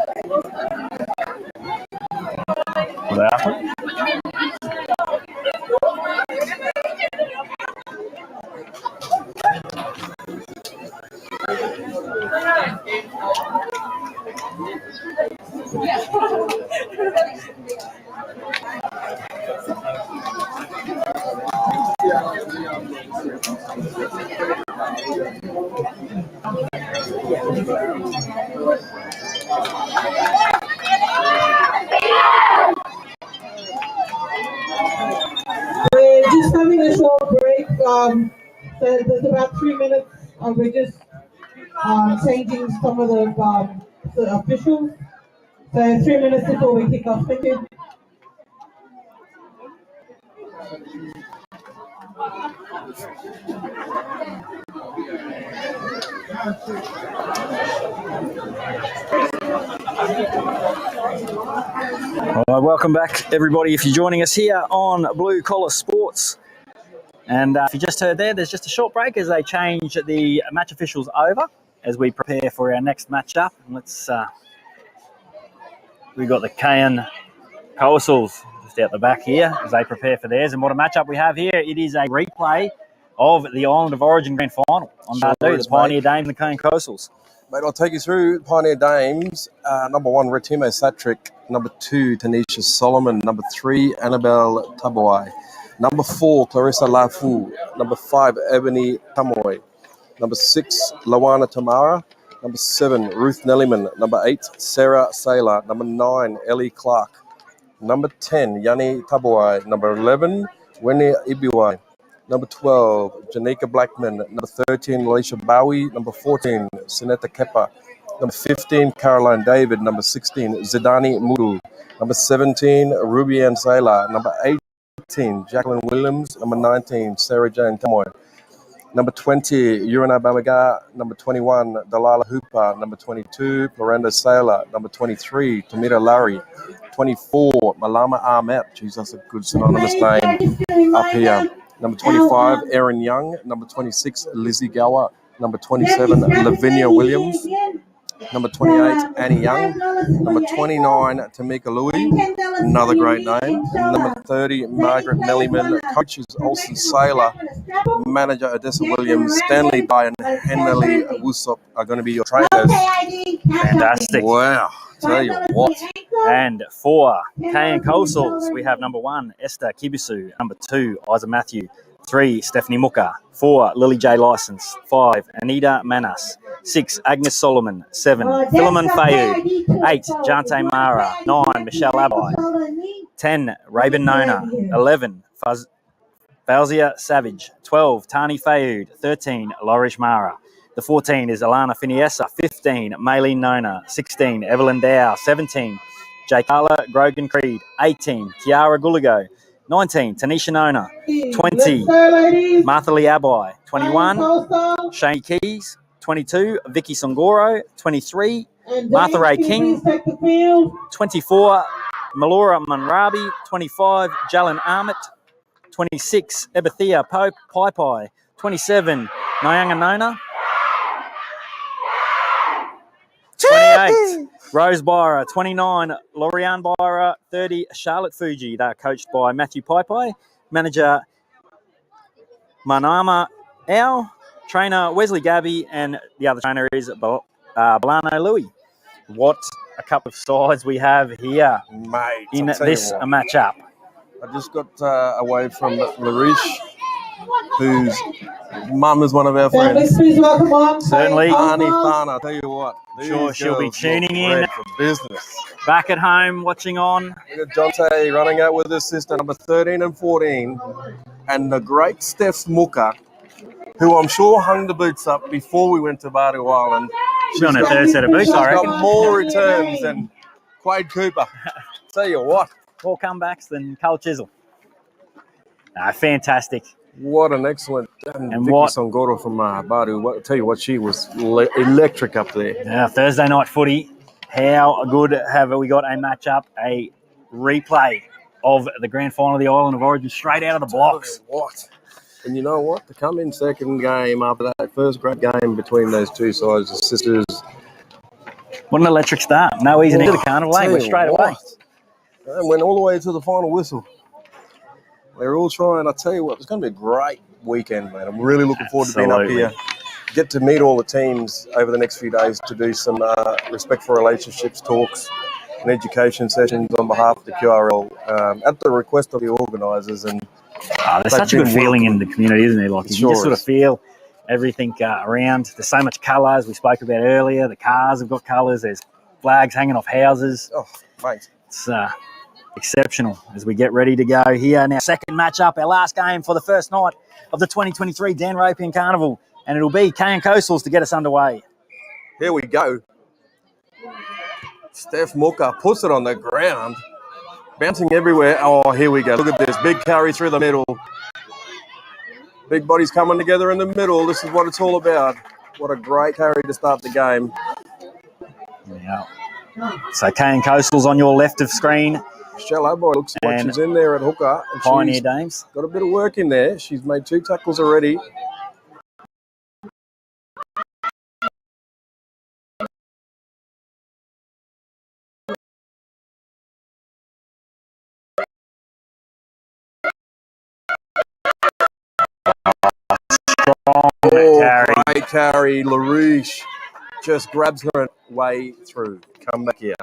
What happened? We're just having a short break. So there's about 3 minutes. We're just changing some of the officials. So 3 minutes before we kick off. Thank you. All right, welcome back, everybody. If you're joining us here on Blue Collar Sports, and if you just heard there's just a short break as they change the match officials over as we prepare for our next match-up. Let's we've got the Kayin Koasals just out the back here as they prepare for theirs. And what a match-up we have here. It is a replay of the Island of Origin Grand Final on the Pioneer Dames and the Kayin Koasals. Mate, I'll take you through Pioneer Dames. Number 1, Retimo Satrick. Number 2, Tanisha Solomon. Number 3, Annabelle Tabawai. Number 4, Clarissa Lafu. Number 5, Ebony Tamoy. Number 6, Lawana Tamara. Number 7, Ruth Nelliman. Number 8, Sarah Saylor. Number 9, Ellie Clark. Number 10, Yanni Tabawai. Number 11, Winnie Ibiwai. Number 12, Janika Blackman. Number 13, Alicia Bowie. Number 14, Sinetta Kepa. Number 15, Caroline David. Number 16, Zidani Mudu. Number 17, Ruby Ann Saylor. Number 18, Jacqueline Williams. Number 19, Sarah Jane Tamoy. Number 20, Urina Bamaga. Number 21, Delilah Hooper. Number 22, Miranda Saylor. Number 23, Tamira Larry. 24, Malama Ahmed. Jeez, that's a good synonymous name up here. Number 25, Erin Young. Number 26, Lizzie Gower. Number 27, Lavinia Williams. Number 28, Annie Young. Number 29, Tamika Louie. Another great name. And number 30, Margaret Nelliman. Coaches, Olsen Saylor. Manager, Odessa Williams. Stanley By and Henley Woosop are going to be your trainers. Fantastic. Wow. Tell you what. And for Kayin Koasals, we have number 1, Esther Kibisu. Number 2, Isa Matthew. 3, Stephanie Muka. 4, Lily J. License. 5, Anita Manas. 6, Agnes Solomon. 7, Philemon Fayu. 8, Jante Mara. 9, Michelle Abai. 10, Raven Nona. 11, Fauzia Savage. 12, Tani Fayoud. 13, Lorish Mara. The 14 is Alana Finiessa. 15, Maylene Nona. 16, Evelyn Dow. 17, Jakala Grogan Creed. 18, Kiara Gulligo. 19, Tanisha Nona. 20, Martha Lee Abai. 21, Shane Keys. 22, Vicky Songoro. 23, Martha Ray King. 24, Melora Munrabi. 25, Jalen Armit. 26, Ebethia Pai Pai. 27, Nyanga Nona. 28, Rose Byra. 29, Lorianne Byra. 30, Charlotte Fuji. They're coached by Matthew Pai. Manager Manama Ao. Trainer Wesley Gabby. And the other trainer is Balano Louis. What a couple of sides we have here, Mate, in this matchup. I just got away from Larish, whose mum is one of our friends. Certainly. Arnie Thana, I tell you what. Sure, she'll be tuning in. For business. Back at home, watching on. We got Jonte running out with his sister, number 13 and 14. And the great Steph Muka, who I'm sure hung the boots up before we went to Bardu Island. She's on her third set of boots, I reckon. Got more returns than Quade Cooper. Tell you what. More comebacks than Cole Chisel. Fantastic. What an excellent and Vicky Songoro from Bardu. Tell you what, she was electric up there. Yeah, Thursday night footy. How good have we got a matchup, a replay of the grand final of the Island of Origin straight out of the blocks. What? And you know what? To come in second game after that first great game between those two sides, the sisters. What an electric start. No easing into the carnival, eh? We're straight away. And went all the way to the final whistle. We're all trying. I tell you what, it's going to be a great weekend, man. I'm really looking forward to being up here. Get to meet all the teams over the next few days to do some respect for relationships talks and education sessions on behalf of the QRL at the request of the organisers. And there's such a good feeling in the community, isn't there? Like you can just sort of feel everything around. There's so much colour, as we spoke about earlier. The cars have got colours. There's flags hanging off houses. Oh, mate. It's exceptional as we get ready to go here. Now, second match-up, our last game for the first night of the 2023 Dan Ropeyarn Carnival. And it'll be Kayin Koasals to get us underway. Here we go. Steph Muka puts it on the ground. Bouncing everywhere. Oh, here we go. Look at this. Big carry through the middle. Big bodies coming together in the middle. This is what it's all about. What a great carry to start the game. Yeah. So Kayin Koasals on your left of screen. Shallow boy looks like she's in there at hooker. And Pioneer Dames. Got a bit of work in there. She's made 2 tackles already. Great carry. LaRouche just grabs her way through. Come back here.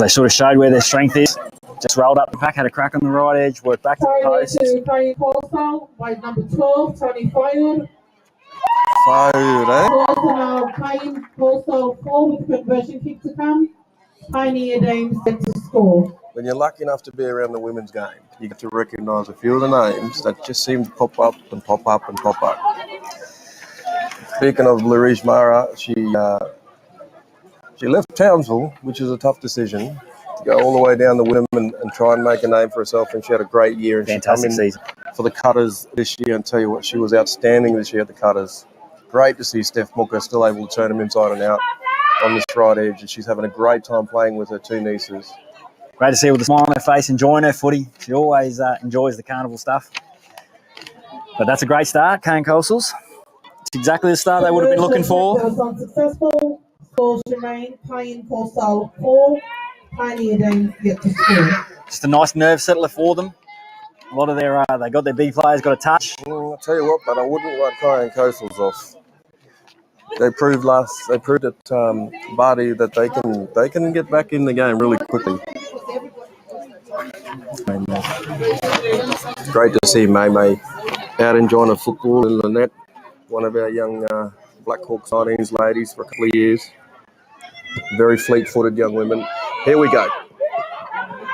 They sort of showed where their strength is. Just rolled up the pack, had a crack on the right edge, worked back to the post. Kayin Koasals by number 12, Tony Fired. Fired, eh? Also now Kayin Koasals 4 with conversion kick to come. Pioneer Dames set to score. When you're lucky enough to be around the women's game, you get to recognise a few of the names that just seem to pop up and pop up and pop up. Speaking of Larish Mara, she left Townsville, which is a tough decision, to go all the way down the women and try and make a name for herself. And she had a great year. And fantastic season for the Cutters this year. And tell you what, she was outstanding this year at the Cutters. Great to see Steph Muka still able to turn them inside and out on this right edge. And she's having a great time playing with her 2 nieces. Great to see her with a smile on her face, enjoying her footy. She always enjoys the carnival stuff. But that's a great start, Kayin Koasals. It's exactly the start they would have been looking for. Was unsuccessful. Scores remain Kayin Koasals 4, Pioneer Dames get to score. Just a nice nerve settler for them. A lot of their, they got their big players, got a touch. I'll tell you what, but I wouldn't write Kayin Koasals off. They proved at Barty that they can get back in the game really quickly. Great to see May out enjoying the football in the net. One of our young Black Hawk signings ladies for a couple of years. Very fleet-footed young women. Here we go.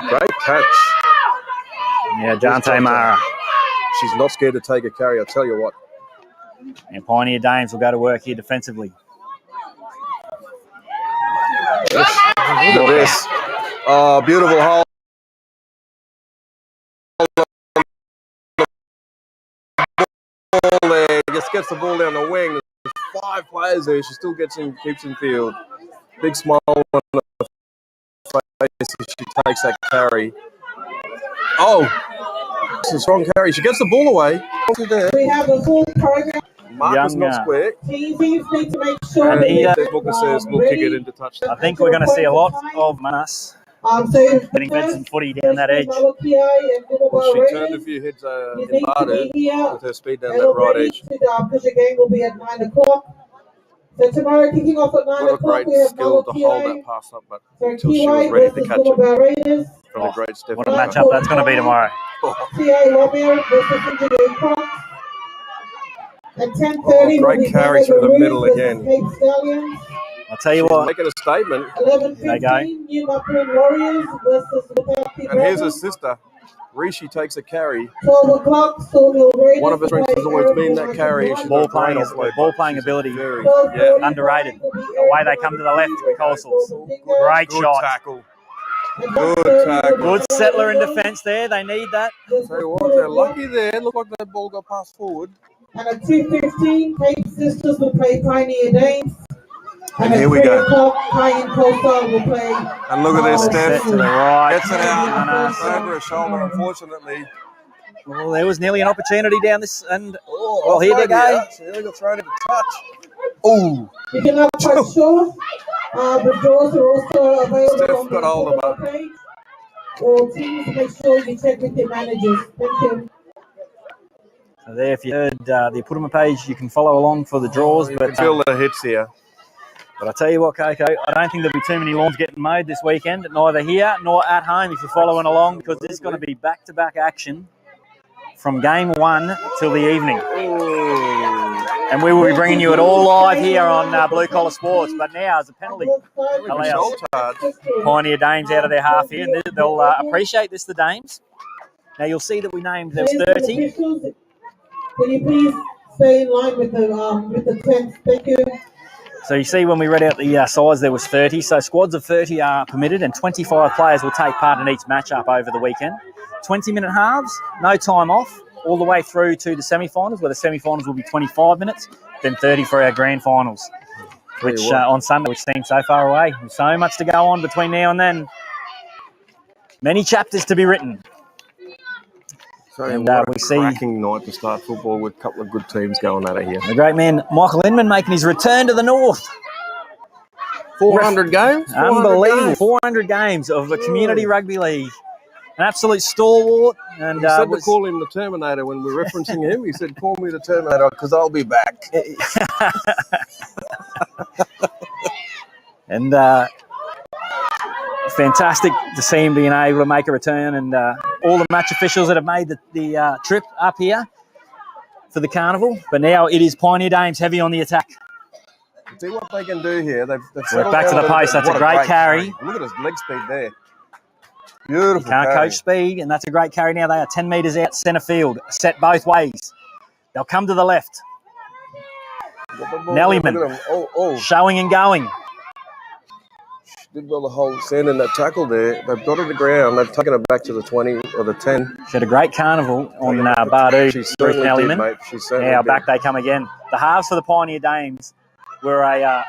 Great catch. Yeah, Jante Mara. She's not scared to take a carry, I'll tell you what. And Pioneer Dames will go to work here defensively. Look at this. Oh, beautiful hole. Ball there. Just gets the ball down the wing. There's 5 players there. She still keeps in field. Big smile on her face as she takes that carry. Oh, it's a strong carry. She gets the ball away. We have a full program. Mark is not square. Teams need to make sure And that Booker says we'll kick it into touchdown. I think we're going to see a lot of Manas so getting fed some footy down that edge. Well, she turned a few heads in Bardu with her speed down that right edge. Because your game will be at 9 o'clock. So tomorrow, kicking off at 9 o'clock, we have skill to hold that pass up, but until she was ready to catch it from the great Stephanie. What a matchup that's going to be tomorrow. TA Romeo versus Engineering Crocs. At 10:30, great carry through the middle again. I'll tell you what. Making a statement. 11:15, New Mapoon Warriors versus And here's her sister. Rishi takes a carry. 12 o'clock, Sawmill Raiders. One of her strengths has always been that carry. Ball playing ability. Underrated. The way they come to the left with Koasals. Great shot. Tackle. Good tackle. Good settler in defence there. They need that. Tell you what, they're lucky there. Look like that ball got passed forward. And at 2:15, Cape Sisters will play Pioneer Dames. And here we go. Kayin Koasals will play. And look at this, Steph. To the right. Gets it out. Over her shoulder, unfortunately. Well, there was nearly an opportunity down this, and well, here they go. She nearly got thrown into touch. Oh. You can have quite sure. The draws are also available Steph on got hold of the page. Or teams, make sure you check with your managers. Thank you. So there, if you heard the Apuduma page, you can follow along for the draws. You but can feel the hits here. But I tell you what, Coco, I don't think there'll be too many lawns getting mowed this weekend, neither here nor at home if you're following along, because it's going to be back-to-back action from game 1 till the evening. And we will be bringing you it all live here on Blue Collar Sports. But now, as a penalty, allows Pioneer Dames out of their half here. And they'll appreciate this, the Dames. Now, you'll see that we named there's 30. Can you please stay in line with the 10th? Thank you. So you see when we read out the size, there was 30. So squads of 30 are permitted and 25 players will take part in each matchup over the weekend. 20-minute halves, no time off, all the way through to the semi-finals, where the semi-finals will be 25 minutes, then 30 for our grand finals, which on Sunday, which seems so far away. There's so much to go on between now and then. Many chapters to be written. And we see cracking night to start football with a couple of good teams going at it here. The great man Michael Inman making his return to the north. 400 games? Unbelievable. 400 games of the Community Rugby League. An absolute stalwart. And he said to call him the Terminator when we're referencing him. He said, call me the Terminator because I'll be back. And fantastic to see him being able to make a return, and all the match officials that have made the trip up here for the carnival. But now it is Pioneer Dames heavy on the attack. See what they can do here. They've We're back to the pace. That's a great carry. Look at his leg speed there. Beautiful. You can't coach speed, and that's a great carry. Now they are 10 metres out centre field, set both ways. They'll come to the left. Nellyman showing and going. Did well to hold stand in that tackle there. They've got it to the ground. They've taken it back to the 20 or the 10. She had a great carnival on Bardu. She certainly did, mate. She certainly now did. Back they come again. The halves for the Pioneer Dames were a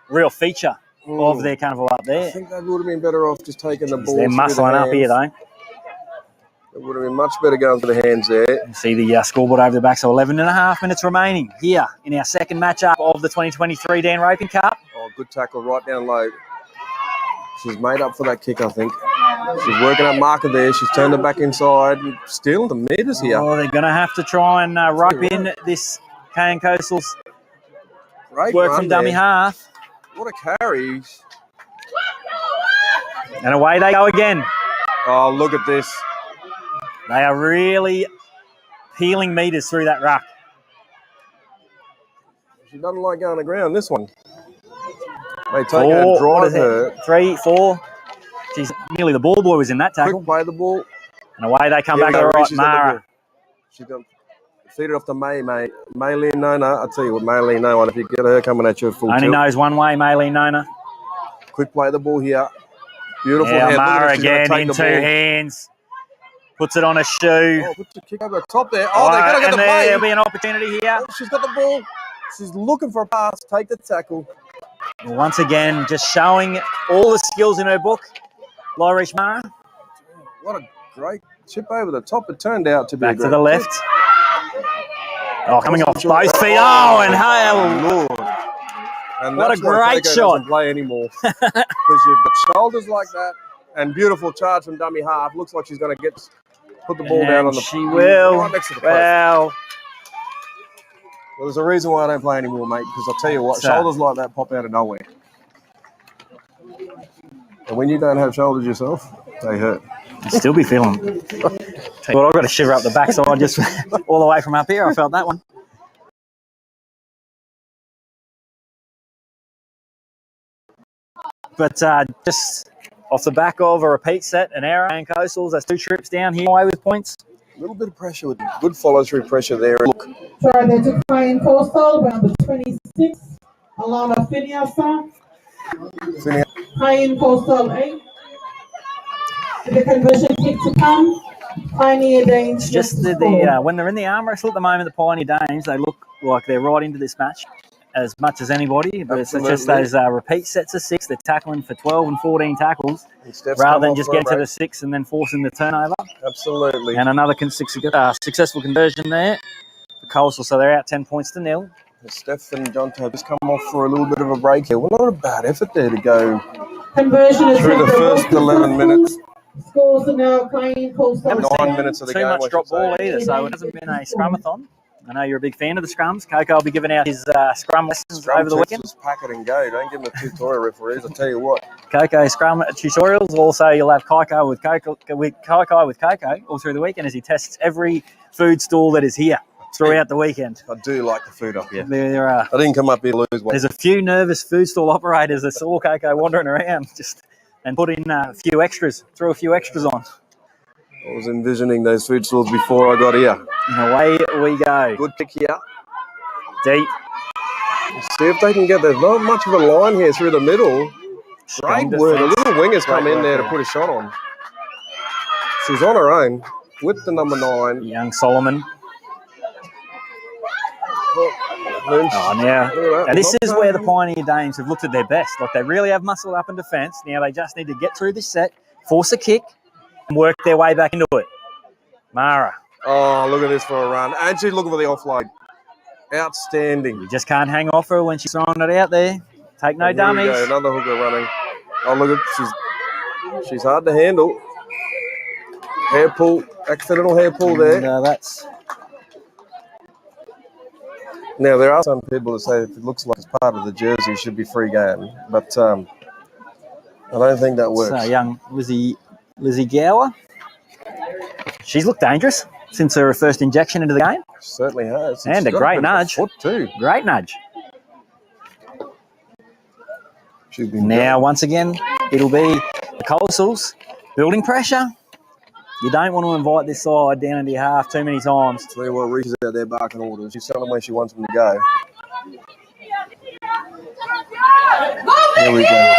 real feature of their carnival up there. I think they would have been better off just taking the ball. They're muscling up here, though. It would have been much better going to the hands there. You see the scoreboard over the back, so 11 and a half minutes remaining here in our second matchup of the 2023 Dan Ropeyarn Cup. Oh, good tackle right down low. She's made up for that kick, I think. She's working up marker there. She's turned it back inside. Still the meters here. Oh, they're going to have to try and rope in this Kayin Koasals work from dummy half. What a carry. And away they go again. Oh, look at this. They are really peeling meters through that ruck. She doesn't like going to ground, this one. They take her and drive her. 3, 4. She's nearly the ball boy was in that tackle. Quick play the ball. And away they come back to the right. Mara. Feed it off to Maylene Nona. I tell you what, Maylene Nona, if you get her coming at you full Only tilt. knows one way, Maylene Nona. Quick play the ball here. Beautiful Yeah, head. Look at Mara her, she's gonna again take in the two ball. hands. Puts it on a shoe. Oh, puts the kick over the top there. Oh, they got to get the play. There'll be an opportunity here. Oh, she's got the ball. She's looking for a pass. Take the tackle. Once again, just showing all the skills in her book. Lorish Mara. What a great chip over the top. It turned out to be Back a great to the left. chip. Oh, coming off both feet. Oh, and hell. Lord. And What a that's why great Coco shot. doesn't play anymore. Because you've got shoulders like that and beautiful charge from dummy half. Looks like she's going to put the ball down on the... She will. Right next to the post. Well, Well, there's a reason why I don't play anymore, mate, because I'll tell you what, shoulders like that pop out of nowhere. And when you don't have shoulders yourself, they hurt. I'll still be feeling it. Well, I've got a shiver up the backside just all the way from up here. I felt that one. But just off the back of a repeat set, an error, and Coasals, that's 2 trips down here away with points. A little bit of pressure, with good follow-through pressure there. Look, Sorry, they took Kayin Coastal, number 26, Alana Phineasa. Kayin Coastal 8. The conversion kick to come. Pioneer Danes. Just when they're in the arm wrestle at the moment, the Pioneer Danes, they look like they're right into this match as much as anybody. But it's just those repeat sets of 6. They're tackling for 12 and 14 tackles rather than just getting to the 6 and then forcing the turnover. Absolutely. And another successful conversion there. The Coastal, so they're out 10 points to 0. Steph and John just come off for a little bit of a break here. Well, not a bad effort there to go conversion is through the first 11 minutes. Scores are now Kayin Coastal. 9 minutes of the game. Too much drop ball either, so it hasn't been a scrumathon. I know you're a big fan of the scrums. Coco will be giving out his scrum lessons over the weekend. Just pack it and go. Don't give them a tutorial, referees. I'll tell you what. Coco scrum tutorials. Also, you'll have Coco with Coco all through the weekend as he tests every food stall that is here throughout the weekend. I do like the food up here. There are. I didn't come up here to lose weight. There's a few nervous food stall operators that saw Coco wandering around and put in a few extras, threw a few extras on. I was envisioning those food stalls before I got here. And away we go. Good kick here. Deep. See if they can get, there's not much of a line here through the middle. Great work. A little winger's come in there to put a shot on. She's on her own with the number 9. Young Solomon. Now this is where the Pioneer Dames have looked at their best. Like they really have muscled up in defence. Now they just need to get through this set, force a kick, and work their way back into it. Mara. Oh, look at this for a run. And she's looking for the offload. Outstanding. You just can't hang off her when she's throwing it out there. Take no dummies. Another hooker running. Oh, look at, she's hard to handle. Hair pull, accidental hair pull there. That's... Now, there are some people that say if it looks like it's part of the jersey, it should be free game. But I don't think that works. So, young Lizzie Gower. She's looked dangerous since her first injection into the game. Certainly has. And a great nudge. Foot too. Great nudge. Now, once again, it'll be the Koasals building pressure. You don't want to invite this side down into your half too many times. Tell you what, Reese's out there barking orders. She's telling them where she wants them to go. Here we go.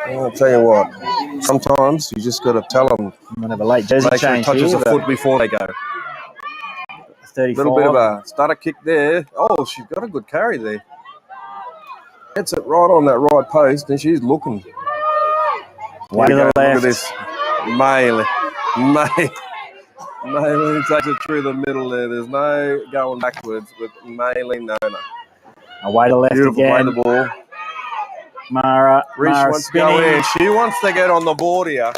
I'll tell you what, sometimes you just got to tell them. I'm going to have a late jersey change touches here, the foot before they go. 35. Little bit of a stutter kick there. Oh, she's got a good carry there. Gets it right on that right post, and she's looking. Way to the left. Look at this. Maylene takes it through the middle there. There's no going backwards with Maylene Nona. Away to left Beautiful again. play the ball. Mara wants to go in. She wants to get on the board here.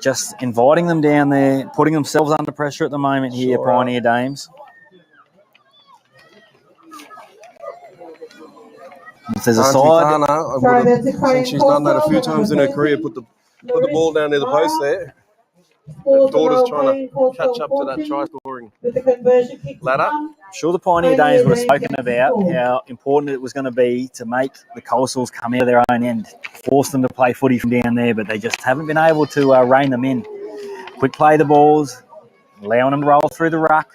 Just inviting them down there, putting themselves under pressure at the moment here, Pioneer Dames. If there's a side, since she's done that a few times in her career, put the ball down near the post there. The daughter's trying to catch up to that try scoring with the conversion kick ladder. I'm sure the Pioneer Danes would have spoken about how important it was going to be to make the Koasals come out of their own end, force them to play footy from down there, but they just haven't been able to rein them in. Quick play the balls, allowing them to roll through the ruck.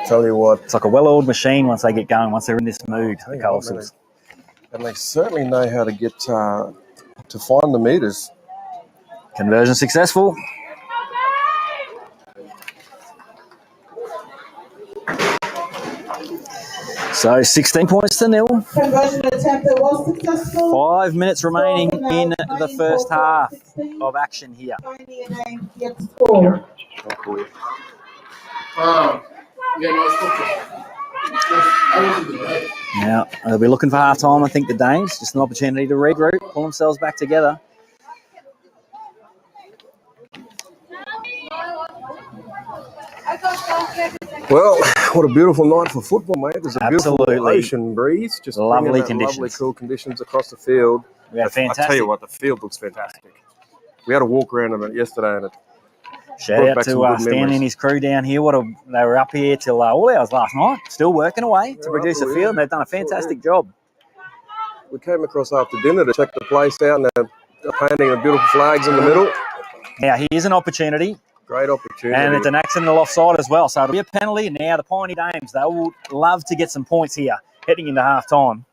Tell you what, it's like a well-oiled machine once they get going, once they're in this mood, the Koasals. And they certainly know how to get to find the meters. Conversion successful. So 16 points to 0. Conversion attempt that was successful. 5 minutes remaining in the first half of action here. Now, they'll be looking for half-time, I think, the Danes. Just an opportunity to regroup, pull themselves back together. Well, what a beautiful night for football, mate. There's a beautiful ocean breeze. Just lovely conditions. Lovely, cool conditions across the field. Yeah, fantastic. I tell you what, the field looks fantastic. We had a walk around of it yesterday, and it shout out to Stan and his crew down here. They were up here till all hours last night, still working away to produce a field, and they've done a fantastic job. We came across after dinner to check the place out, and they're painting the beautiful flags in the middle. Now, here's an opportunity. Great opportunity. And it's an accidental offside as well, so it'll be a penalty. And now the Pioneer Dames, they will love to get some points here heading into half-time.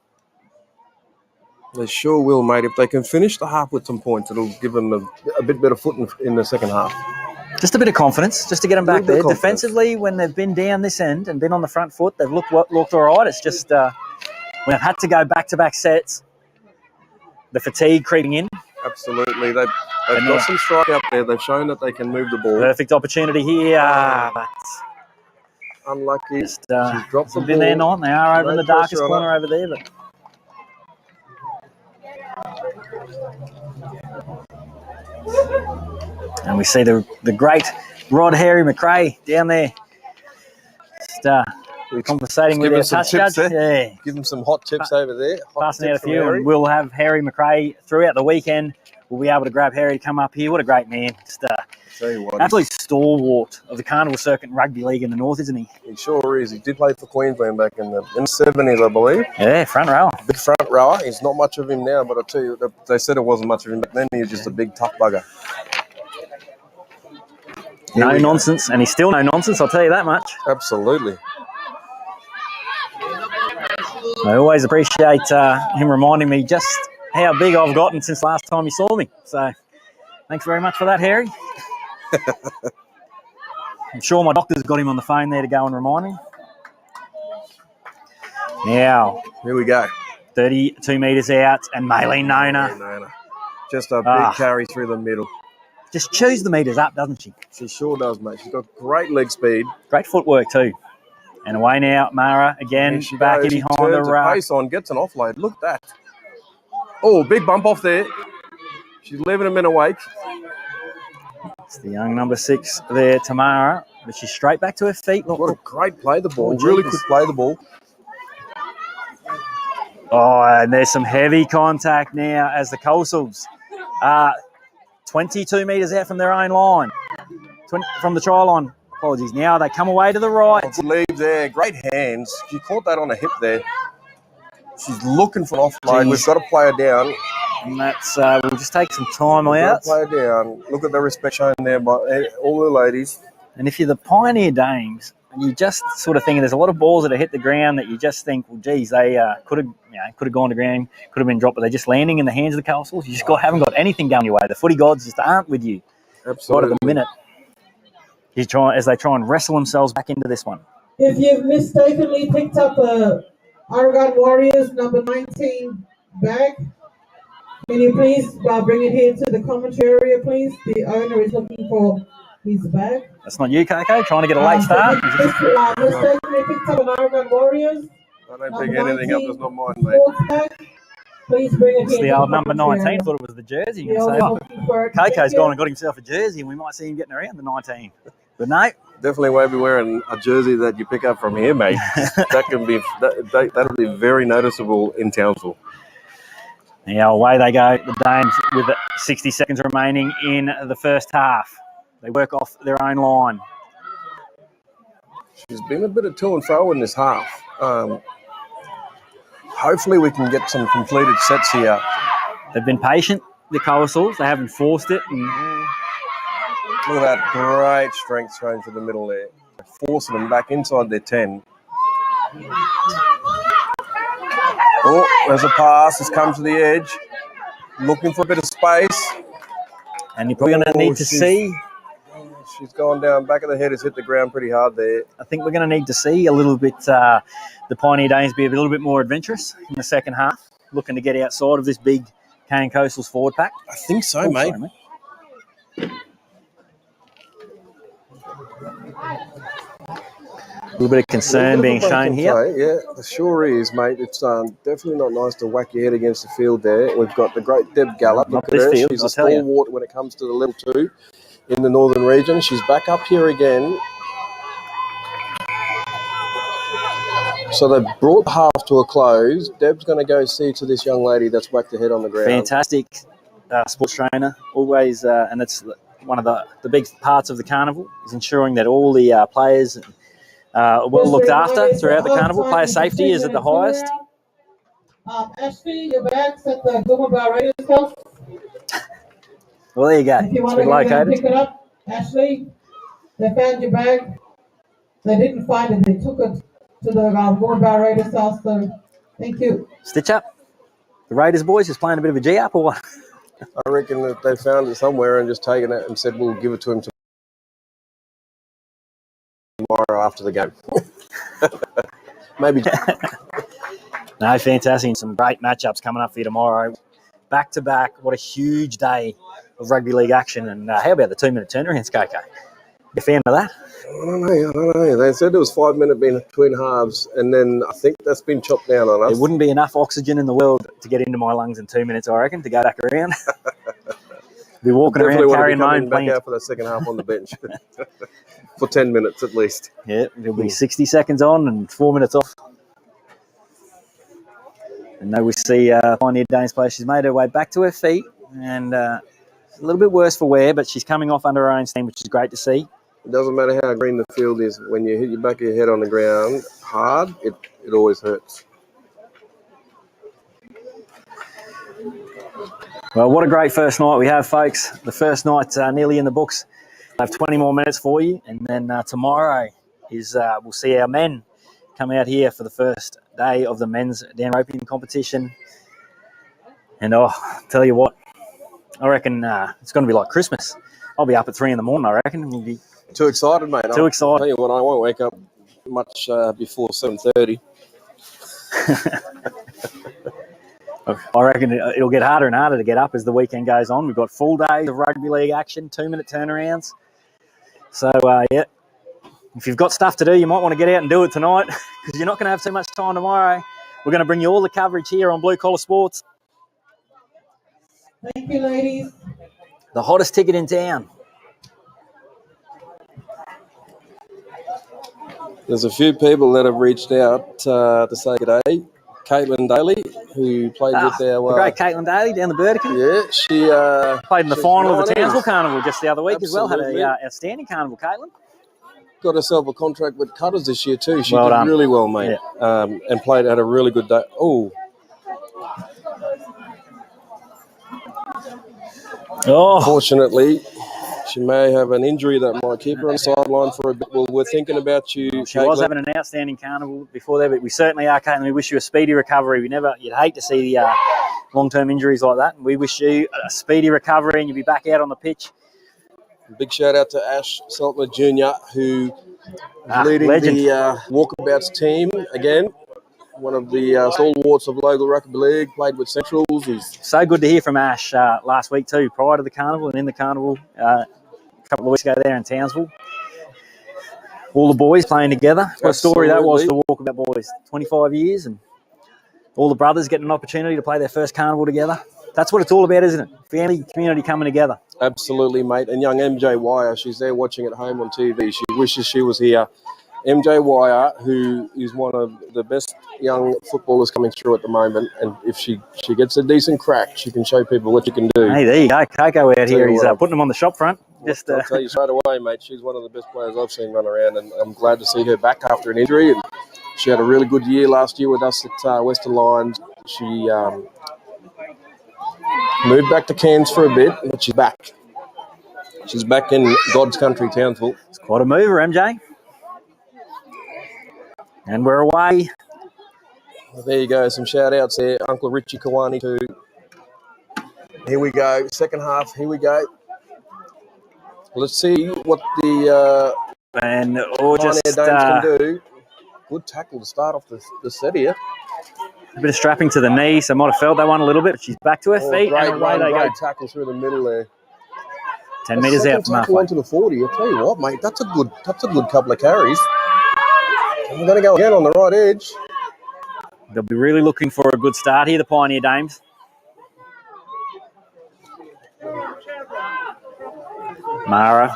They sure will, mate. If they can finish the half with some points, it'll give them a bit better foot in the second half. Just a bit of confidence, just to get them back there. Defensively, when they've been down this end and been on the front foot, they've looked all right. It's just when they've had to go back-to-back sets, the fatigue creeping in. Absolutely. They've got some strike out there. They've shown that they can move the ball. Perfect opportunity here, but unlucky. Just dropped the ball. There not. They are over in the darkest corner over there, but and we see the great Rod Harry McRae down there. Just conversating with their touch judge. Yeah. Give them some hot tips over there. Passing out a few, and we'll have Harry McRae throughout the weekend. We'll be able to grab Harry to come up here. What a great man. Just absolute stalwart of the Carnival Circuit and Rugby League in the North, isn't he? He sure is. He did play for Queensland back in the 70s, I believe. Yeah, front rower. Big front rower. He's not much of him now, but I tell you, they said it wasn't much of him back then. He was just a big tough bugger. No nonsense, and he's still no nonsense, I'll tell you that much. Absolutely. I always appreciate him reminding me just how big I've gotten since last time he saw me. So, thanks very much for that, Harry. I'm sure my doctor's got him on the phone there to go and remind him. Now, here we go. 32 metres out, and Maylene Nona. Just a big carry through the middle. Just chews the metres up, doesn't she? She sure does, mate. She's got great leg speed. Great footwork too. And away now, Mara again, back in behind the ruck. Pace on, gets an offload. Look at that. Oh, big bump off there. She's leaving him in a wake. It's the young number 6 there, Tamara, but she's straight back to her feet. Look, what a great play the ball. Really quick play the ball. Oh, and there's some heavy contact now as the Koasals 22 metres out from their own line, from the try line. Apologies. Now they come away to the right. Oh, leave there. Great hands. She caught that on a hip there. She's looking for an offload. We've got to play her down. And that's, we'll just take some time out. Play her down. Look at the respect shown there by all the ladies. And if you're the Pioneer Dames, you just sort of thinking there's a lot of balls that have hit the ground that you just think, well, geez, they could have gone to ground, could have been dropped, but they're just landing in the hands of the Koasals. You just haven't got anything going your way. The footy gods just aren't with you. Absolutely. Right at the minute. As they try and wrestle themselves back into this one. If you've mistakenly picked up a Oregon Warriors number 19 bag, can you please bring it here to the commentary area, please? The owner is looking for his bag. That's not you, Coco, trying to get a late start. Mistakenly picked up an Oregon Warriors. I don't pick anything up that's not mine, mate. Bag. Please bring it here. It's the old number 19. I thought it was the jersey. Coco's gone and got himself a jersey, and we might see him getting around the 19. Good night. Definitely won't be wearing a jersey that you pick up from here, mate. That'll be very noticeable in Townsville. Yeah, away they go, the Dames, with 60 seconds remaining in the first half. They work off their own line. She's been a bit of to and fro in this half. Hopefully we can get some completed sets here. They've been patient, the Koasals. They haven't forced it. And look at that great strength thrown to the middle there. Forcing them back inside their 10. Oh, there's a pass. It's come to the edge. Looking for a bit of space. And you're probably going to need to see. She's gone down. Back of the head has hit the ground pretty hard there. I think we're going to need to see a little bit, the Pioneer Danes be a little bit more adventurous in the second half, looking to get outside of this big Kayin Coastal's forward pack. I think so, mate. Sorry, mate. A little bit of concern being shown here. Yeah, it sure is, mate. It's definitely not nice to whack your head against the field there. We've got the great Deb Gallup. Not this field, She's I'll a tell you. stalwart when it comes to the level 2 in the northern region. She's back up here again. So they've brought the half to a close. Deb's going to go see to this young lady that's whacked her head on the ground. Fantastic sports trainer, always, and it's one of the big parts of the carnival, is ensuring that all the players are well looked after throughout the carnival. Player safety is at the highest. Ashley, your bag's at the Bamaga Raiders house. Well, there you go. If you It's want to been go located. pick it up, Ashley, they found your bag. They didn't find it. They took it to the Bamaga Raiders house. So, thank you. Stitch up. The Raiders boys is playing a bit of a G up or what? I reckon that they found it somewhere and just taken it and said, we'll give it to him tomorrow after the game. Maybe. No, fantastic. Some great matchups coming up for you tomorrow. Back to back. What a huge day of rugby league action. And how about the 2-minute turnarounds, Coco? You a fan of that? I don't know. They said there was 5 minutes between halves, and then I think that's been chopped down on us. There wouldn't be enough oxygen in the world to get into my lungs in 2 minutes, I reckon, to go back around. Be walking Definitely around carrying my own back plant. out for the second half on the bench for 10 minutes at least. Yeah, it'll be 60 seconds on and 4 minutes off. And now we see Pioneer Danes play. She's made her way back to her feet, and a little bit worse for wear, but she's coming off under her own steam, which is great to see. It doesn't matter how green the field is. When you hit your back of your head on the ground hard, it always hurts. Well, what a great first night we have, folks. The first night's nearly in the books. I have 20 more minutes for you, and then tomorrow is we'll see our men come out here for the first day of the men's Dan Ropeyarn competition. And tell you what, I reckon it's going to be like Christmas. I'll be up at 3 in the morning, I reckon. We'll be Too excited, mate. Too excited. I'll tell you what, I won't wake up much before 7:30. I reckon it'll get harder and harder to get up as the weekend goes on. We've got full days of rugby league action, 2-minute turnarounds. So, yeah, if you've got stuff to do, you might want to get out and do it tonight because you're not going to have too much time tomorrow. We're going to bring you all the coverage here on Blue Collar Sports. Thank you, ladies. The hottest ticket in town. There's a few people that have reached out to say good day. Caitlin Daly, who played with our... the great Caitlin Daly down the Burdekin. Yeah, she... Played in the final of the 19. Townsville Carnival just the other week as well. Had Absolutely. an outstanding carnival, Caitlin. Got herself a contract with Cutters this year too. She Well did done. really well, mate. Yeah. And had a really good day. Oh, fortunately, she may have an injury that might keep her on the sideline for a bit. Well, we're thinking about you, She was Caitlin. having an outstanding carnival before that, but we certainly are, Caitlin. We wish you a speedy recovery. You'd hate to see the long-term injuries like that. We wish you a speedy recovery and you'll be back out on the pitch. Big shout out to Ash Saltler Jr., who is leading legend. the Walkabouts team again. One of the stalwarts of local rugby league, played with Centrals. He's So good to hear from Ash last week too, prior to the carnival and in the carnival a couple of weeks ago there in Townsville. All the boys playing together. What a story that was for Walkabout boys. 25 years and all the brothers getting an opportunity to play their first carnival together. That's what it's all about, isn't it? Family, community coming together. Absolutely, mate. And young MJ Wire, she's there watching at home on TV. She wishes she was here. MJ Wire, who is one of the best young footballers coming through at the moment, and if she gets a decent crack, she can show people what she can do. Hey, there you go. Coco out here. He's putting them on the shop front. I'll tell you straight away, mate, she's one of the best players I've seen run around, and I'm glad to see her back after an injury. And she had a really good year last year with us at Western Lions. She moved back to Cairns for a bit, but she's back. She's back in God's country, Townsville. It's quite a mover, MJ. And we're away. Well, there you go. Some shout-outs there. Uncle Richie Kawani too. Here we go. Second half. Here we go. Let's see what the Pioneer Dames can do. Good tackle to start off the set here. A bit of strapping to the knee, so might have felt that one a little bit, but she's back to her feet. Great and away they go. Tackle through the middle there. 10 metres out from halfway. Onto the 40. I tell you what, mate, that's a good couple of carries. And we're going to go again on the right edge. They'll be really looking for a good start here, the Pioneer Dames. Mara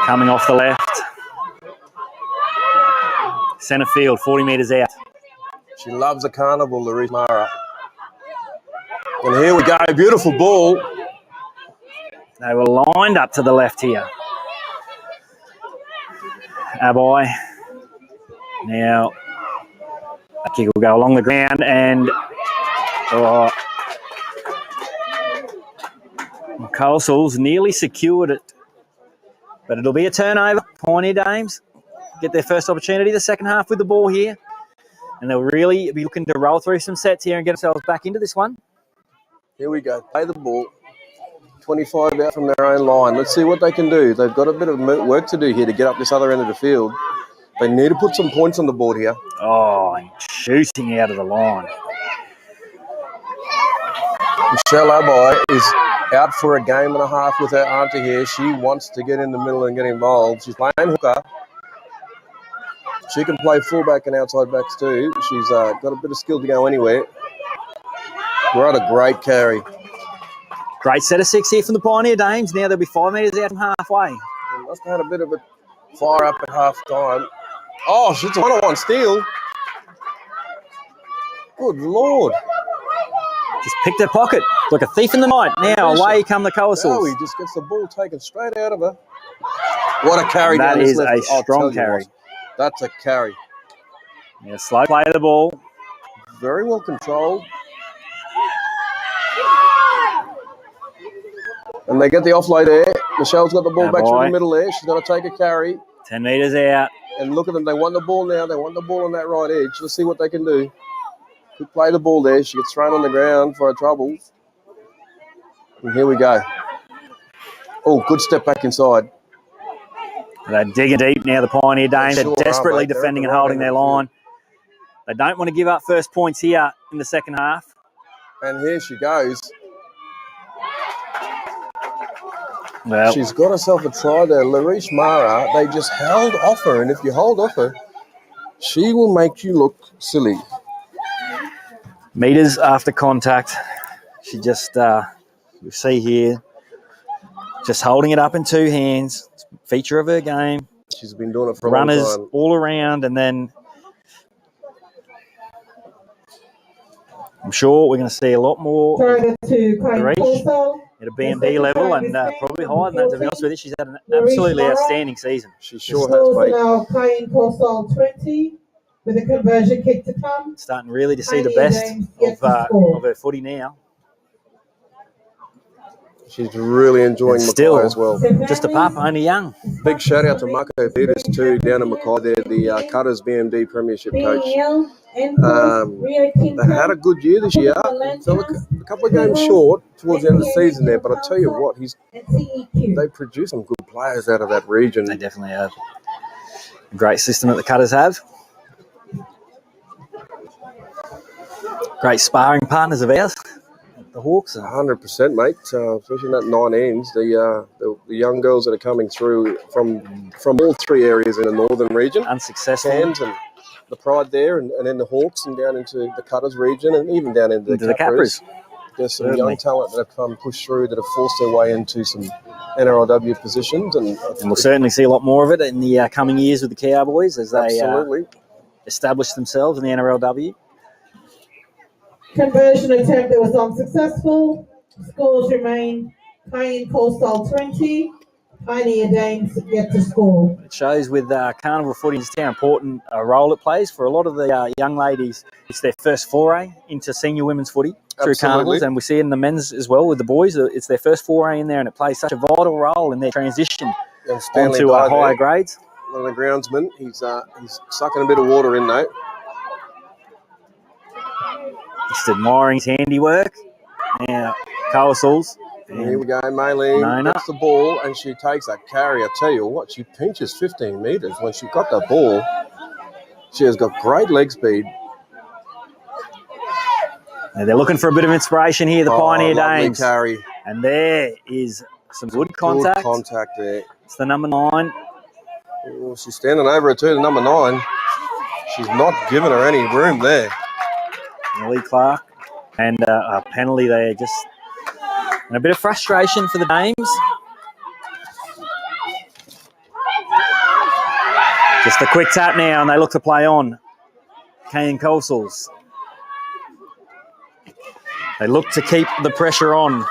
coming off the left. Centre field, 40 metres out. She loves a carnival, Larissa Mara. And here we go, beautiful ball. They were lined up to the left here. Abai. Now, a kick will go along the ground and Koasals nearly secured it. But it'll be a turnover. Pioneer Dames get their first opportunity the second half with the ball here. And they'll really be looking to roll through some sets here and get themselves back into this one. Here we go. Play the ball. 25 out from their own line. Let's see what they can do. They've got a bit of work to do here to get up this other end of the field. They need to put some points on the board here. Oh, and shooting out of the line. Michelle Abai is out for a game and a half with her auntie here. She wants to get in the middle and get involved. She's playing hooker. She can play fullback and outside backs too. She's got a bit of skill to go anywhere. We're at a great carry. Great set of 6 here from the Pioneer Dames. Now they'll be 5 metres out from halfway. They must have had a bit of a fire up at half time. Oh, she's a one-on-one steal. Good Lord. Just picked her pocket like a thief in the night. Now away come the Koasals. He just gets the ball taken straight out of her. What a carry. That down is left. a strong carry. That's a carry. Yeah, slow play of the ball. Very well controlled. And they get the offload there. Michelle's got the ball back through the middle there. She's going to take a carry. 10 metres out. And look at them. They want the ball now. They want the ball on that right edge. Let's see what they can do. Good play the ball there. She gets thrown on the ground for her troubles. And here we go. Oh, good step back inside. They're digging deep now, the Pioneer Dames. They're desperately defending and holding their line. They don't want to give up first points here in the second half. And here she goes. Well, she's got herself a try there. Larissa Mara, they just held off her. And if you hold off her, she will make you look silly. Metres after contact. She just, you see here, just holding it up in 2 hands. It's a feature of her game. She's been doing it for runners a long time. All around, and then I'm sure we're going to see a lot more reach at a BMD level and probably higher than that, to be honest with you. She's had an absolutely outstanding season. She sure has, mate. Now Kayin Koasal 20 with a conversion kick to come. Starting really to see the best of her footy now. She's really enjoying Mackay as well. Just a pup, only young. Big shout out to Marco Peters too, down in Mackay there, the Cutters BMD Premiership coach. They had a good year this year. Fell a couple of games short towards the end of the season there, but I tell you what, they produced some good players out of that region. They definitely have. A great system that the Cutters have. Great sparring partners of ours. The Hawks. 100%, mate. Especially in that 19s, the young girls that are coming through from all 3 areas in the northern region. Unsuccessful. Cairns and the Pride there, and then the Hawks and down into the Cutters region and even down into the Capras. There's some young talent that have come pushed through that have forced their way into some NRLW positions. And we'll certainly see a lot more of it in the coming years with the Cowboys as they establish themselves in the NRLW. Conversion attempt that was unsuccessful. Scores remain Kayin Koasals 20. Pioneer Dames get to score. It shows with carnival footy just how important a role it plays for a lot of the young ladies. It's their first foray into senior women's footy through carnivals, and we see it in the men's as well with the boys. It's their first foray in there, and it plays such a vital role in their transition onto higher grades. One of the groundsmen, he's sucking a bit of water in though. Just admiring his handiwork. Now, Koasals. Here we go, Maylene gets the ball and she takes that carry. I tell you what, she pinches 15 metres. When she got that ball, she has got great leg speed. Now they're looking for a bit of inspiration here, the Pioneer Dames. Carry. And there is some good contact. Good contact there. It's the number 9. Oh, she's standing over her too, the number 9. She's not giving her any room there. Lee Clark. And a penalty there, just... And a bit of frustration for the Dames. Just a quick tap now, and they look to play on. Kayin Koasals. They look to keep the pressure on.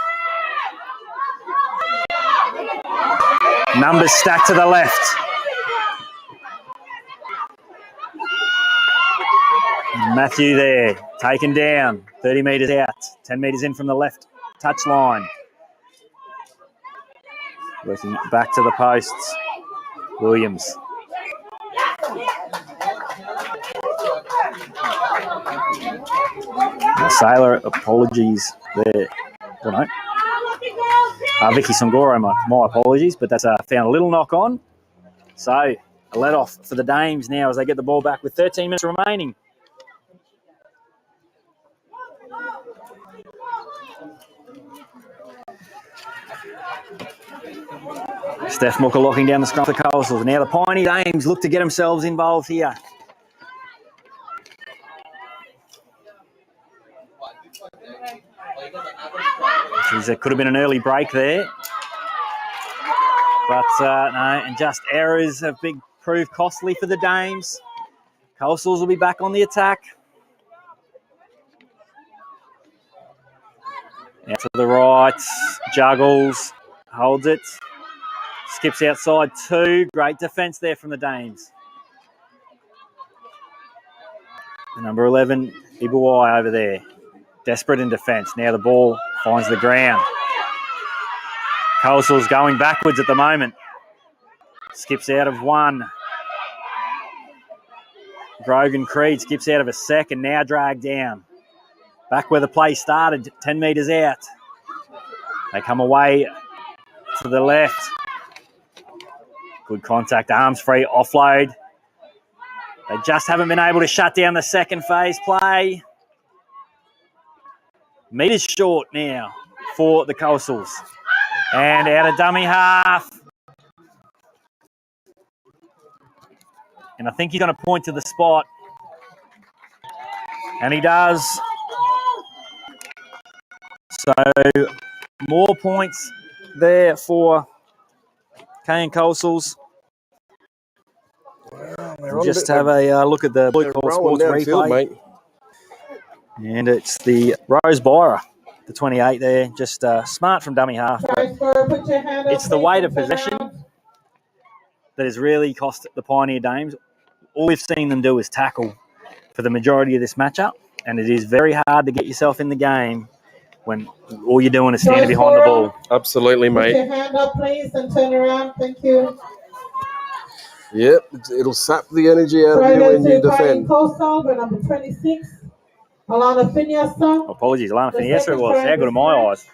Numbers stacked to the left. Matthew there, taken down. 30 metres out, 10 metres in from the left. Touchline. Working back to the posts. Williams. Sailor, apologies there. I don't know. Vicky Songoro, my apologies, but that's found a little knock on. So, a let off for the Dames now as they get the ball back with 13 minutes remaining. Steph Mooker locking down the scrum for Koasals. Now the Pioneer Dames look to get themselves involved here. It could have been an early break there. But no, and just errors have proved costly for the Dames. Koasals will be back on the attack. Out to the right, juggles, holds it. Skips outside 2. Great defence there from the Dames. Number 11, Ibuai over there. Desperate in defence. Now the ball finds the ground. Koasals going backwards at the moment. Skips out of 1. Grogan Creed skips out of a second. Now dragged down. Back where the play started, 10 metres out. They come away to the left. Good contact, arms free, offload. They just haven't been able to shut down the second phase play. Metres short now for the Koasals. And out of dummy half. And I think he's going to point to the spot. And he does. So, more points there for Kayin Koasals. We'll just have a look at the Blue Collar Sports replay. And it's the Rose Byra, the 28 there, just smart from dummy half. It's the weight of possession that has really cost the Pioneer Dames. All we've seen them do is tackle for the majority of this matchup, and it is very hard to get yourself in the game when all you're doing is standing behind the ball. Absolutely, mate. Put your hand up, please, and turn around. Thank you. Yep, it'll sap the energy out of you when you defend. Koasals, number 26. Alana Finiasa. Apologies, Alana Finiasa it was. How good are my eyes?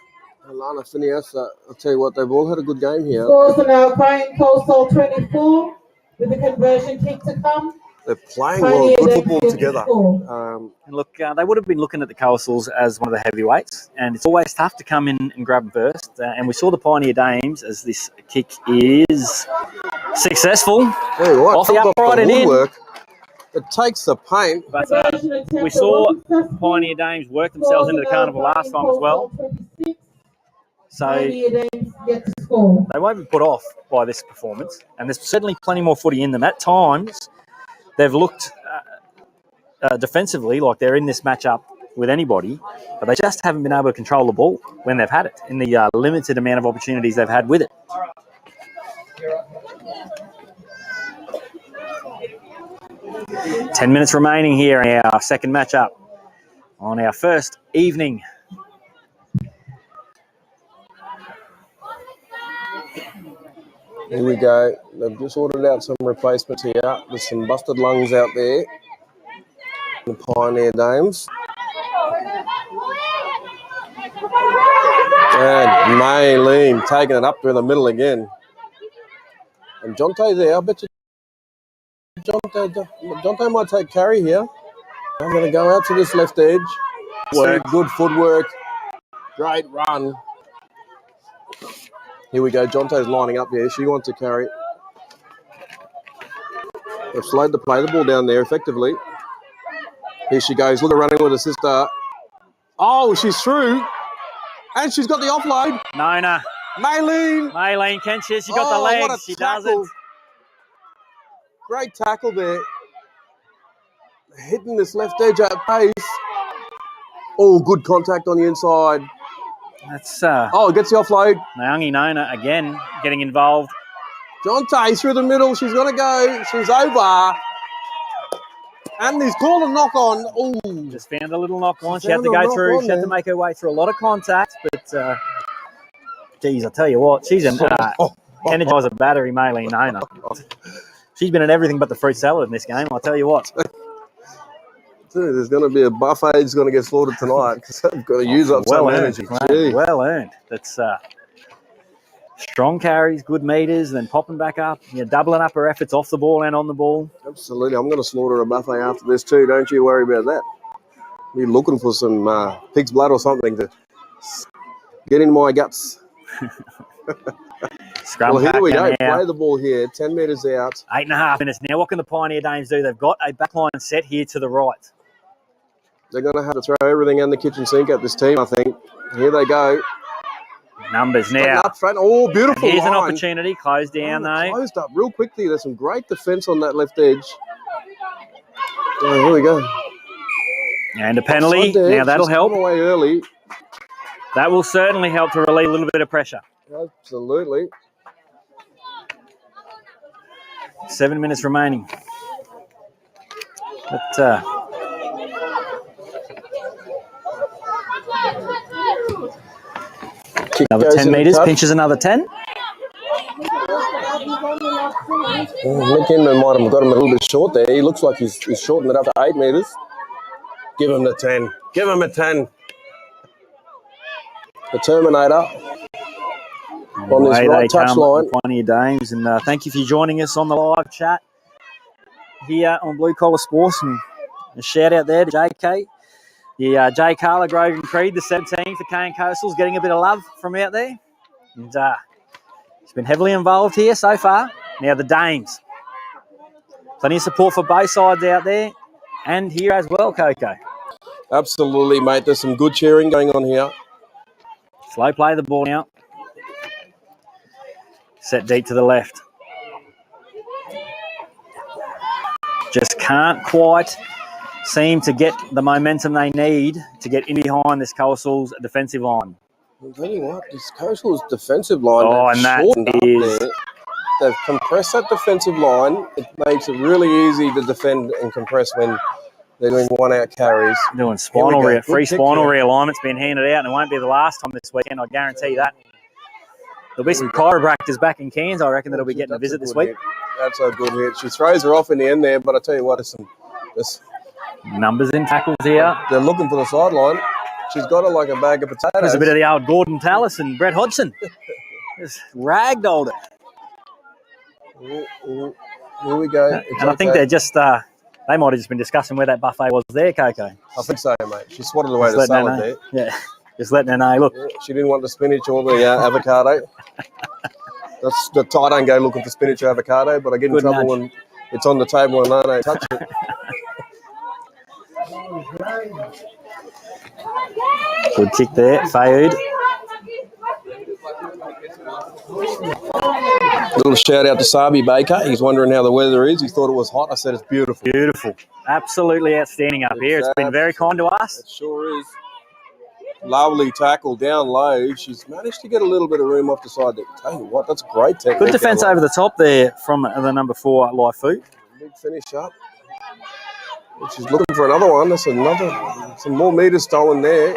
Alana Finiasa, I'll tell you what, they've all had a good game here. Scores are now Kayin Koasals 24 with the conversion kick to come. They're playing well, good football together. And look, they would have been looking at the Koasals as one of the heavyweights, and it's always tough to come in and grab them first. And we saw the Pioneer Dames as this kick is successful. Off the upright and in. It takes the paint. But we saw Pioneer Dames work themselves into the carnival last time as well. So they won't be put off by this performance. And there's certainly plenty more footy in them. At times, they've looked defensively like they're in this matchup with anybody, but they just haven't been able to control the ball when they've had it in the limited amount of opportunities they've had with it. Ten minutes remaining here in our second matchup on our first evening. Here we go. They've just ordered out some replacements here. There's some busted lungs out there. The Pioneer Dames. And Maylene taking it up through the middle again. And Jonte's there. I bet you Jonte might take carry here. I'm going to go out to this left edge. Good footwork. Great run. Here we go. Jonte's lining up here. She wants to carry. They've slowed to play the ball down there effectively. Here she goes. Look at running with her sister. Oh, she's through. And she's got the offload. Nona. Maylene, can she? She got the legs. She doesn't. Great tackle there. Hitting this left edge at pace. Oh, good contact on the inside. That's it gets the offload. Nayangi Nona again getting involved. Jonte through the middle. She's going to go. She's over. And he's called a knock on. Ooh. Just found a little knock on. She had to go through. She had to make her way through a lot of contact. But, geez, I tell you what, she's an energizer battery, Maylene Nona. She's been in everything but the fruit salad in this game, I'll tell you what. Dude, there's going to be a buffet that's going to get slaughtered tonight because they've got to use up some energy. Well earned. That's strong carries, good meters, then popping back up. Doubling up her efforts off the ball and on the ball. Absolutely. I'm going to slaughter a buffet after this too. Don't you worry about that. Be looking for some pig's blood or something to get in my guts. Scrum well, here we go. Now. Play the ball here. 10 metres out. 8.5 minutes now. What can the Pioneer Dames do? They've got a backline set here to the right. They're going to have to throw everything in the kitchen sink at this team, I think. Here they go. Numbers now. Up front. Oh, beautiful. And here's line. An opportunity. Closed down, though. Closed up real quickly. There's some great defence on that left edge. Oh, here we go. And a penalty. Now that'll help. Away early. That will certainly help to relieve a little bit of pressure. Absolutely. 7 minutes remaining. But, another 10 metres, pinches another 10. Nick Inman might have got him a little bit short there. He looks like he's shortened it up to 8 metres. Give him the 10. Give him a 10. The Terminator on this right touch line. Pioneer Dames, and thank you for joining us on the live chat here on Blue Collar Sports. And a shout out there to JK. J. Carla Grogan Creed, the 17 for Kayin Koasals, getting a bit of love from out there. And he's been heavily involved here so far. Now the Dames. Plenty of support for both sides out there and here as well, Coco. Absolutely, mate. There's some good cheering going on here. Slow play the ball now. Set deep to the left. Just can't quite seem to get the momentum they need to get in behind this Koasals defensive line. I'll tell you what, this Koasals defensive line, they've compressed that defensive line. It makes it really easy to defend and compress when they're doing one-out carries. Doing free spinal realignments being handed out, and it won't be the last time this weekend, I guarantee that. There'll be some chiropractors back in Cairns, I reckon, that'll be getting a visit this week. That's a good hit. She throws her off in the end there, but I tell you what, there's numbers in tackles here. They're looking for the sideline. She's got her like a bag of potatoes. There's a bit of the old Gordon Tallis and Brett Hodgson. Just ragdolled it. Here we go. And I think they're just, they might have just been discussing where that buffet was there, Coco. I think so, mate. She swatted away the salad there. Yeah, just letting her know, look. Yeah, she didn't want the spinach or the avocado. I don't go looking for spinach or avocado, but I get in trouble when It's on the table and I don't touch it. Good kick there, Fayoud. Little shout out to Sabi Baker. He's wondering how the weather is. He thought it was hot. I said it's beautiful. Beautiful. Absolutely outstanding up here. It's been very kind to us. It sure is. Lovely tackle down low. She's managed to get a little bit of room off the side there. Tell you what, that's great technique. Good defence over the top there from the number 4, Laifu. Big finish up. She's looking for another one. That's some more metres stolen there.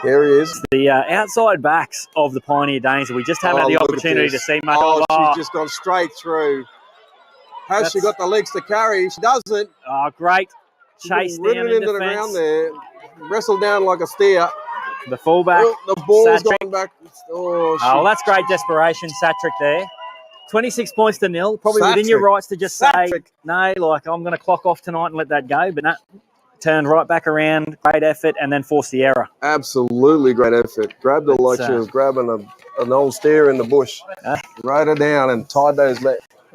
There he is. The outside backs of the Pioneer Danes that we just haven't had the opportunity to see much of. She's just gone straight through. Has she got the legs to carry? She doesn't. Oh, great chase down in into the ground there. Wrestled down like a steer. The fullback. Oh, the ball's Satrick. gone back. That's great desperation, Satrick there. 26 points to 0. Probably Satrick. within your rights to just say, Satrick. no, like I'm going to clock off tonight and let that go. But no, turned right back around, great effort, and then forced the error. Absolutely great effort. Grabbed her like she was grabbing an old steer in the bush. Rode her down and tied those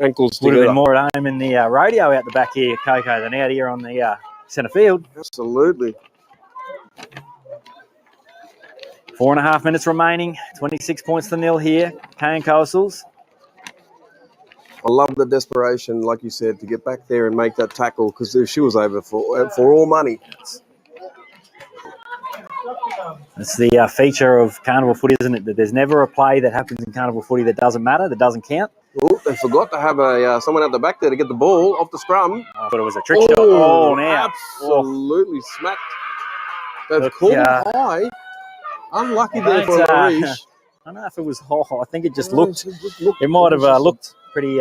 ankles Would together. have been more at home in the rodeo out the back here, Coco, than out here on the centre field. Absolutely. 4.5 minutes remaining. 26 points to 0 here. Kayin Koasals. I love the desperation, like you said, to get back there and make that tackle because she was over for all money. It's the feature of carnival footy, isn't it? That there's never a play that happens in carnival footy that doesn't matter, that doesn't count. Oh, they forgot to have someone at the back there to get the ball off the scrum. I thought it was a trick shot. Oh, now. Absolutely smacked. They've called high. Unlucky there for Larish. I don't know if it was high. I think it just looked. It might have looked pretty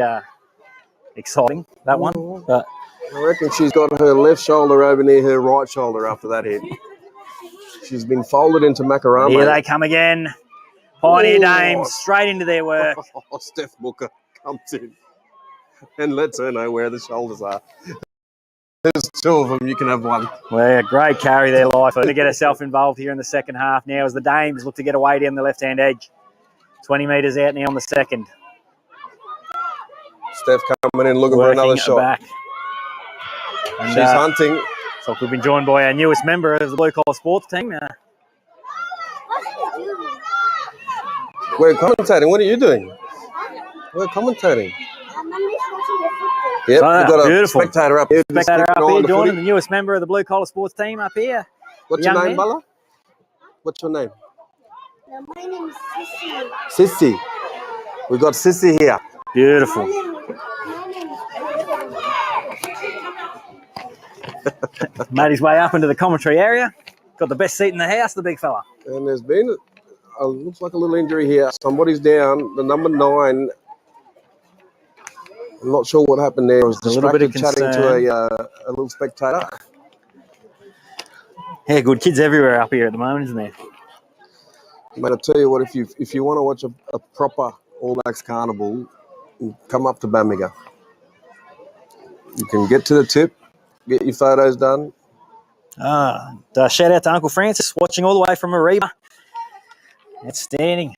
exciting, that one. But I reckon she's got her left shoulder over near her right shoulder after that hit. She's been folded into macaroni. Here they come again. Pioneer Dames straight into their work. Steph Booker comes in and lets her know where the shoulders are. There's 2 of them. You can have one. Well, a great carry there, Life. To get herself involved here in the second half now as the Dames look to get away down the left-hand edge. 20 metres out now on the second. Steph coming in looking for another shot. Back. And, she's hunting. So we've been joined by our newest member of the Blue Collar Sports team. We're commentating. What are you doing? We're commentating. Yep, we've got a spectator up here. Spectator up here joining the newest member of the Blue Collar Sports team up here. What's your name, Bella? What's your name? My name is Sissy. Sissy. We've got Sissy here. Beautiful. Made his way up into the commentary area. Got the best seat in the house, the big fella. And there's been, looks like a little injury here. Somebody's down. The number 9. I'm not sure what happened there. I was distracted chatting to a little spectator. Yeah, good kids everywhere up here at the moment, isn't there? Mate, I tell you what, if you want to watch a proper All Blacks carnival, come up to Bamaga. You can get to the tip, get your photos done. Shout out to Uncle Francis, watching all the way from Mariba. Outstanding.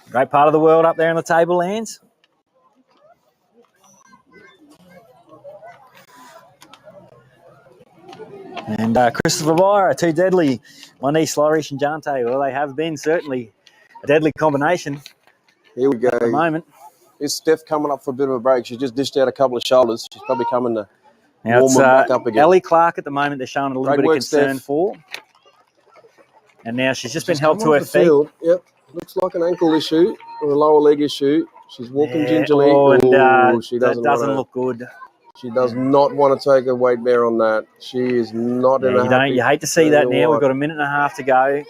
Great part of the world up there in the tablelands. And Christopher Vira, 2 deadly. Monique, Larish and Jante. Well, they have been certainly a deadly combination. Here we go. At the moment. Is Steph coming up for a bit of a break? She just dished out a couple of shoulders. She's probably coming to now warm them back up again. Ellie Clark at the moment, they're showing a little bit of concern for. And now she's just been held to her feet. Field. Yep. Looks like an ankle issue or a lower leg issue. She's walking gingerly. She doesn't look good. She does not want to take a weight bear on that. She is not in a You hate to see that now. We've got a minute and a half to go.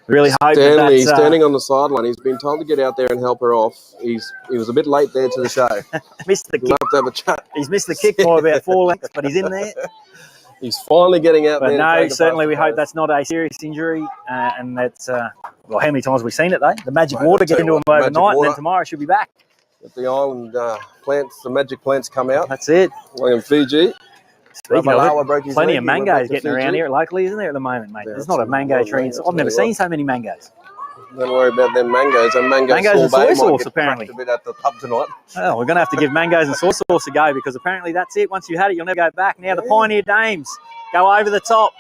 Really hope Stanley, standing on the sideline. He's been told to get out there and help her off. He was a bit late there to the show. Missed the kick. Love to have a chat. He's missed the kick by about 4 lengths, but he's in there. He's finally getting out there. But no, certainly we hope that's not a serious injury. And that's, how many times have we seen it, though? The magic water gets into him overnight, and then tomorrow she'll be back. At the island plants, the magic plants come out. That's it. Like in Fiji. Speaking of it, plenty of mangoes getting around here locally, isn't there, at the moment, mate? There's not a mango tree. I've never seen so many mangoes. Don't worry about them mangoes. And Mangoes and soy sauce, apparently. A bit at the pub tonight. Oh, we're going to have to give mangoes and soy sauce a go because apparently that's it. Once you had it, you'll never go back. Now the Pioneer Dames go over the top.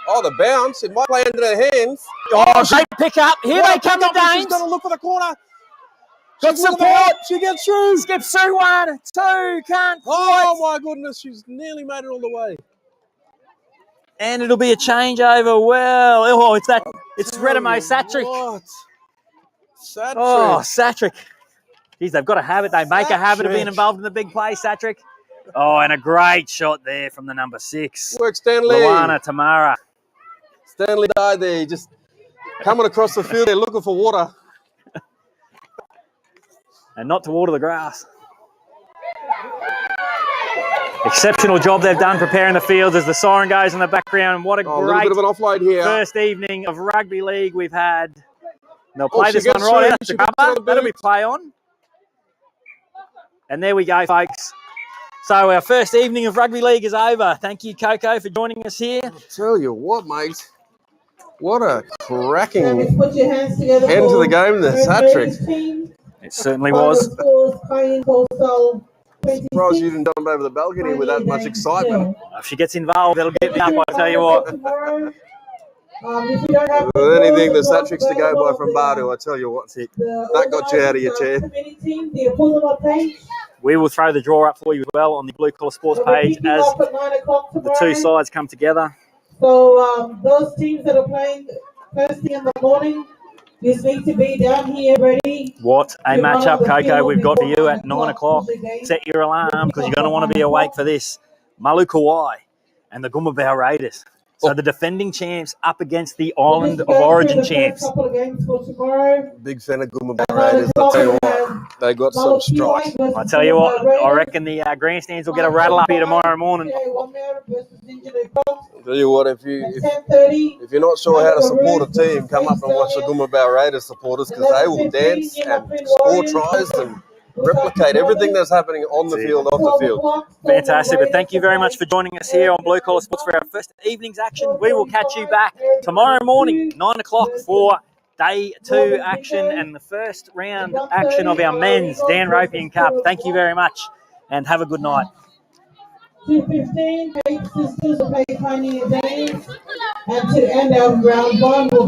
Oh, the bounce. It might play into their hands. Oh, great pick up. Here they come, the Dames. She's going to look for the corner. Got support. She gets through. Skips through 1, 2, can't Oh, my goodness. She's nearly made it all the way. And it'll be a changeover. Well, oh, it's Redamo Satrick. What? Satrick. Oh, Satrick. Geez, they've got to have it. They make a habit of being involved in the big play, Satrick. Oh, and a great shot there from the number 6. Work, Stanley. Luana Tamara. Stanley died there. Just coming across the field. They're looking for water. And not to water the grass. Exceptional job they've done preparing the fields as the siren goes in the background. And what a little great bit of an offload here. first evening of rugby league we've had. They'll play this she one gets right through. out She to gets cover. on the That'll be boot. play on. And there we go, folks. So our first evening of rugby league is over. Thank you, Coco, for joining us here. I'll tell you what, mate. What a cracking Put your hands together end to for the game there, Red Satrick. Raiders team. It certainly was. Kayin, Koasals, Surprised you didn't jump over the balcony with that much excitement. If she gets involved, it'll get me up, I tell you what. If you don't have With anything the Satricks to go by from Bardu, I tell you what's it. That got you out of your chair. We will throw the draw up for you as well on the Blue Collar Sports page as the two sides come together. So those teams that are playing first thing in the morning, just need to be down here ready. What a matchup, Coco, we've got for you at 9 o'clock. Set your alarm because you're going to want to be awake for this. Malukuai and the Gummabao Raiders. So the defending champs up against the Island of Origin champs. Big fan of Gummabao Raiders. I tell you what, they got some strikes. I tell you what, I reckon the grandstands will get a rattle up here tomorrow morning. I tell you what, if you're not sure how to support a team, come up and watch the Gummabao Raiders supporters because they will dance and score tries and replicate everything that's happening on the field, off the field. Fantastic. But thank you very much for joining us here on Blue Collar Sports for our first evening's action. We will catch you back tomorrow morning, 9 o'clock, for day 2 action and the first round action of our men's Dan Ropeyarn Cup. Thank you very much and have a good night. 2:15, 8 sisters will play Pioneer Dames, and to end our round 1 will